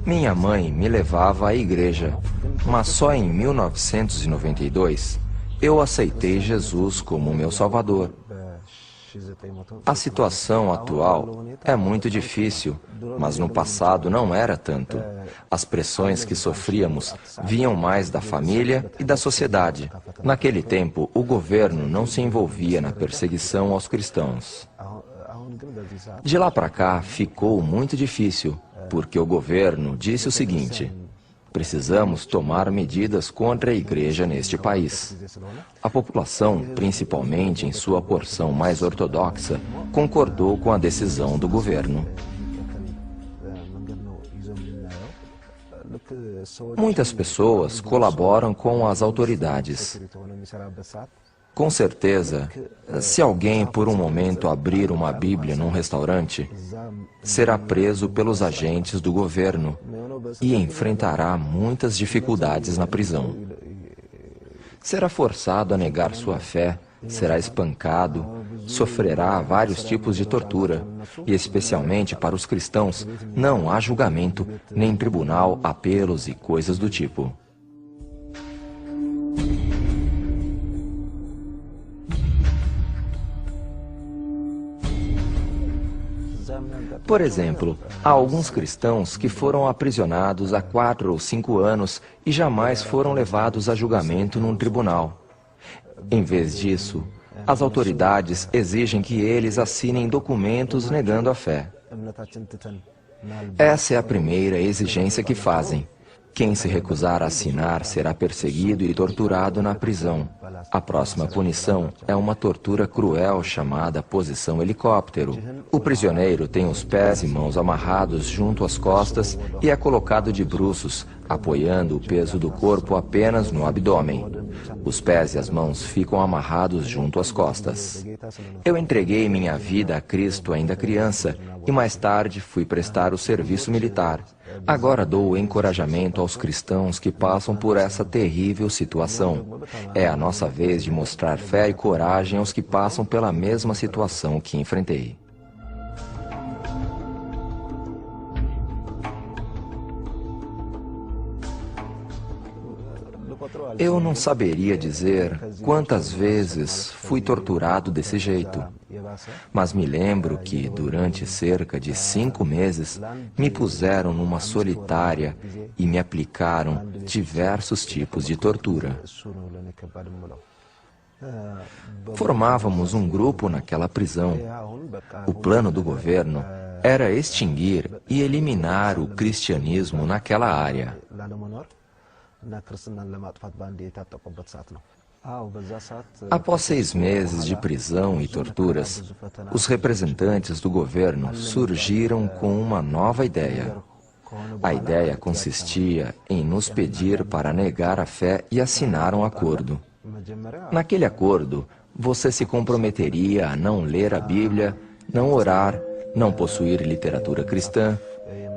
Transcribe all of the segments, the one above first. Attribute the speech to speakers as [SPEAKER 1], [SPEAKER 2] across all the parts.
[SPEAKER 1] Minha mãe me levava à igreja, mas só em 1992 eu aceitei Jesus como meu Salvador. A situação atual é muito difícil, mas no passado não era tanto. As pressões que sofríamos vinham mais da família e da sociedade. Naquele tempo, o governo não se envolvia na perseguição aos cristãos. De lá para cá, ficou muito difícil, porque o governo disse o seguinte: precisamos tomar medidas contra a igreja neste país. A população, principalmente em sua porção mais ortodoxa, concordou com a decisão do governo. Muitas pessoas colaboram com as autoridades. Com certeza, se alguém por um momento abrir uma Bíblia num restaurante, será preso pelos agentes do governo e enfrentará muitas dificuldades na prisão. Será forçado a negar sua fé, será espancado, sofrerá vários tipos de tortura, e especialmente para os cristãos, não há julgamento, nem tribunal, apelos e coisas do tipo. Por exemplo, há alguns cristãos que foram aprisionados há 4 ou 5 anos e jamais foram levados a julgamento num tribunal. Em vez disso, as autoridades exigem que eles assinem documentos negando a fé. Essa é a primeira exigência que fazem. Quem se recusar a assinar será perseguido e torturado na prisão. A próxima punição é uma tortura cruel chamada posição helicóptero. O prisioneiro tem os pés e mãos amarrados junto às costas e é colocado de bruços, apoiando o peso do corpo apenas no abdômen. Os pés e as mãos ficam amarrados junto às costas. Eu entreguei minha vida a Cristo ainda criança e mais tarde fui prestar o serviço militar. Agora dou encorajamento aos cristãos que passam por essa terrível situação. É a nossa vez de mostrar fé e coragem aos que passam pela mesma situação que enfrentei. Eu não saberia dizer quantas vezes fui torturado desse jeito, mas me lembro que, durante cerca de 5 meses, me puseram numa solitária e me aplicaram diversos tipos de tortura. Formávamos um grupo naquela prisão. O plano do governo era extinguir e eliminar o cristianismo naquela área. Após 6 meses de prisão e torturas, os representantes do governo surgiram com uma nova ideia. A ideia consistia em nos pedir para negar a fé e assinar um acordo. Naquele acordo, você se comprometeria a não ler a Bíblia, não orar, não possuir literatura cristã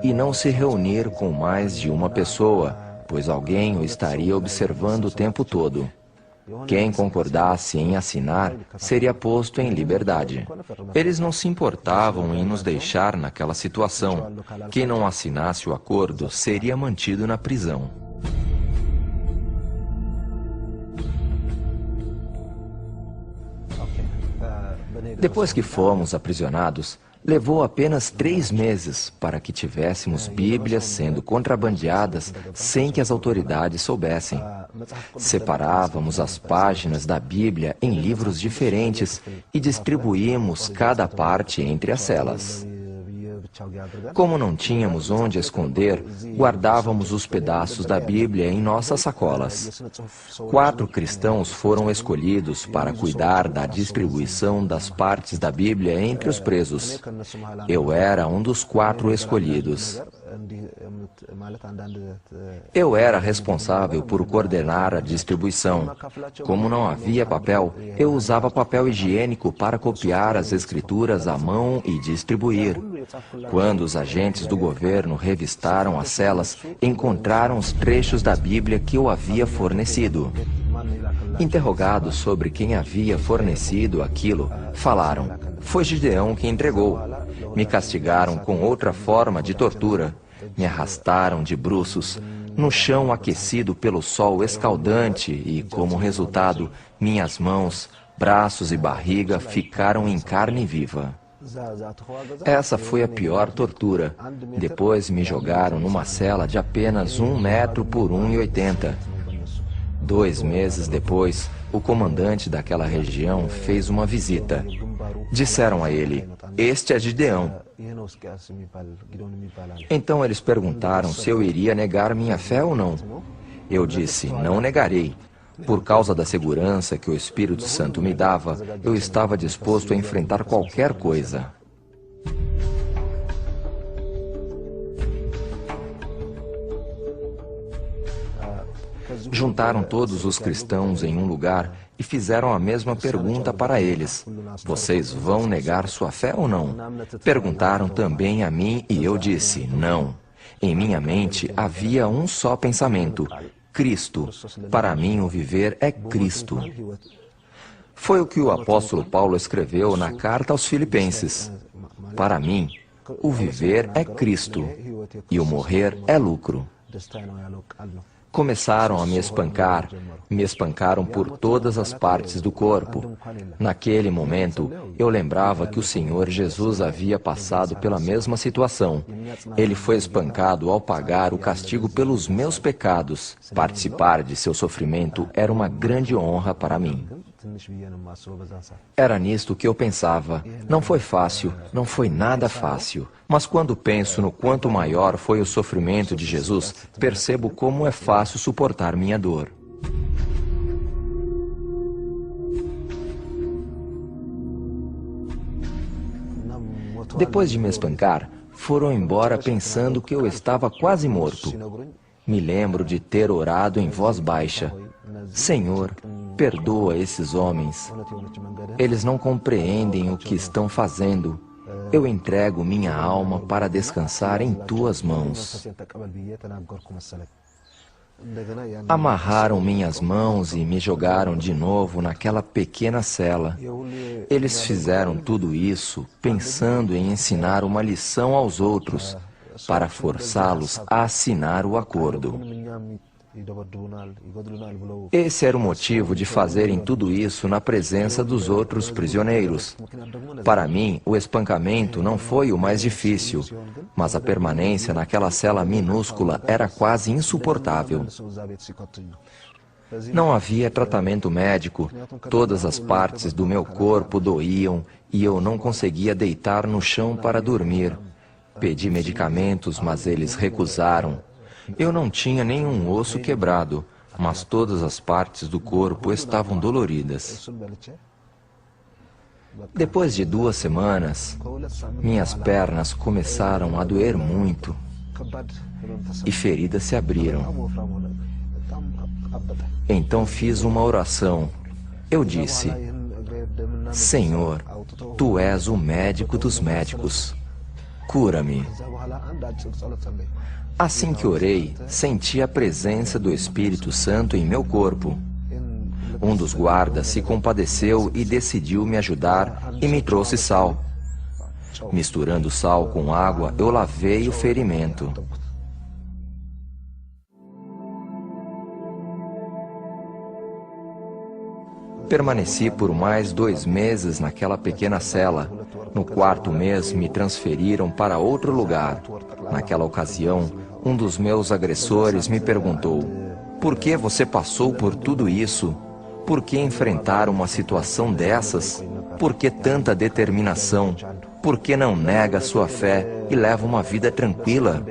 [SPEAKER 1] e não se reunir com mais de uma pessoa, pois alguém o estaria observando o tempo todo. Quem concordasse em assinar seria posto em liberdade. Eles não se importavam em nos deixar naquela situação. Quem não assinasse o acordo seria mantido na prisão. Depois que fomos aprisionados, levou apenas 3 meses para que tivéssemos Bíblias sendo contrabandeadas sem que as autoridades soubessem. Separávamos as páginas da Bíblia em livros diferentes e distribuímos cada parte entre as celas. Como não tínhamos onde esconder, guardávamos os pedaços da Bíblia em nossas sacolas. 4 cristãos foram escolhidos para cuidar da distribuição das partes da Bíblia entre os presos. Eu era um dos 4 escolhidos. Eu era responsável por coordenar a distribuição. Como não havia papel, eu usava papel higiênico para copiar as escrituras à mão e distribuir. Quando os agentes do governo revistaram as celas, encontraram os trechos da Bíblia que eu havia fornecido. Interrogados sobre quem havia fornecido aquilo, falaram: foi Gideão que entregou. Me castigaram com outra forma de tortura. Me arrastaram de bruços no chão aquecido pelo sol escaldante e, como resultado, minhas mãos, braços e barriga ficaram em carne viva. Essa foi a pior tortura. Depois me jogaram numa cela de apenas 1 metro por 1,80. 2 meses depois, o comandante daquela região fez uma visita. Disseram a ele: "Este é Gideão." Então eles perguntaram se eu iria negar minha fé ou não. Eu disse: "Não negarei." Por causa da segurança que o Espírito Santo me dava, eu estava disposto a enfrentar qualquer coisa. Juntaram todos os cristãos em um lugar e fizeram a mesma pergunta para eles: "Vocês vão negar sua fé ou não?" Perguntaram também a mim e eu disse: "Não." Em minha mente havia um só pensamento: Cristo. Para mim, o viver é Cristo. Foi o que o apóstolo Paulo escreveu na carta aos Filipenses. Para mim, o viver é Cristo e o morrer é lucro. Começaram a me espancaram por todas as partes do corpo. Naquele momento, eu lembrava que o Senhor Jesus havia passado pela mesma situação. Ele foi espancado ao pagar o castigo pelos meus pecados. Participar de seu sofrimento era uma grande honra para mim. Era nisto que eu pensava. Não foi fácil, não foi nada fácil. Mas quando penso no quanto maior foi o sofrimento de Jesus, percebo como é fácil suportar minha dor. Depois de me espancar, foram embora pensando que eu estava quase morto. Me lembro de ter orado em voz baixa: "Senhor, perdoa esses homens. Eles não compreendem o que estão fazendo. Eu entrego minha alma para descansar em tuas mãos." Amarraram minhas mãos e me jogaram de novo naquela pequena cela. Eles fizeram tudo isso pensando em ensinar uma lição aos outros, para forçá-los a assinar o acordo. Esse era o motivo de fazerem tudo isso na presença dos outros prisioneiros. Para mim, o espancamento não foi o mais difícil, mas a permanência naquela cela minúscula era quase insuportável. Não havia tratamento médico, todas as partes do meu corpo doíam e eu não conseguia deitar no chão para dormir. Pedi medicamentos, mas eles recusaram. Eu não tinha nenhum osso quebrado, mas todas as partes do corpo estavam doloridas. Depois de 2 semanas, minhas pernas começaram a doer muito e feridas se abriram. Então fiz uma oração. Eu disse: "Senhor, Tu és o médico dos médicos. Cura-me." Assim que orei, senti a presença do Espírito Santo em meu corpo. Um dos guardas se compadeceu e decidiu me ajudar e me trouxe sal. Misturando sal com água, eu lavei o ferimento. Permaneci por mais 2 meses naquela pequena cela. No 4º mês, me transferiram para outro lugar. Naquela ocasião, um dos meus agressores me perguntou: "Por que você passou por tudo isso? Por que enfrentar uma situação dessas? Por que tanta determinação? Por que não nega sua fé e leva uma vida tranquila?"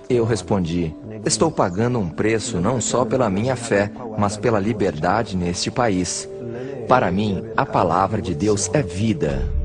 [SPEAKER 1] Eu respondi: "Estou pagando um preço não só pela minha fé, mas pela liberdade neste país. Para mim, a palavra de Deus é vida."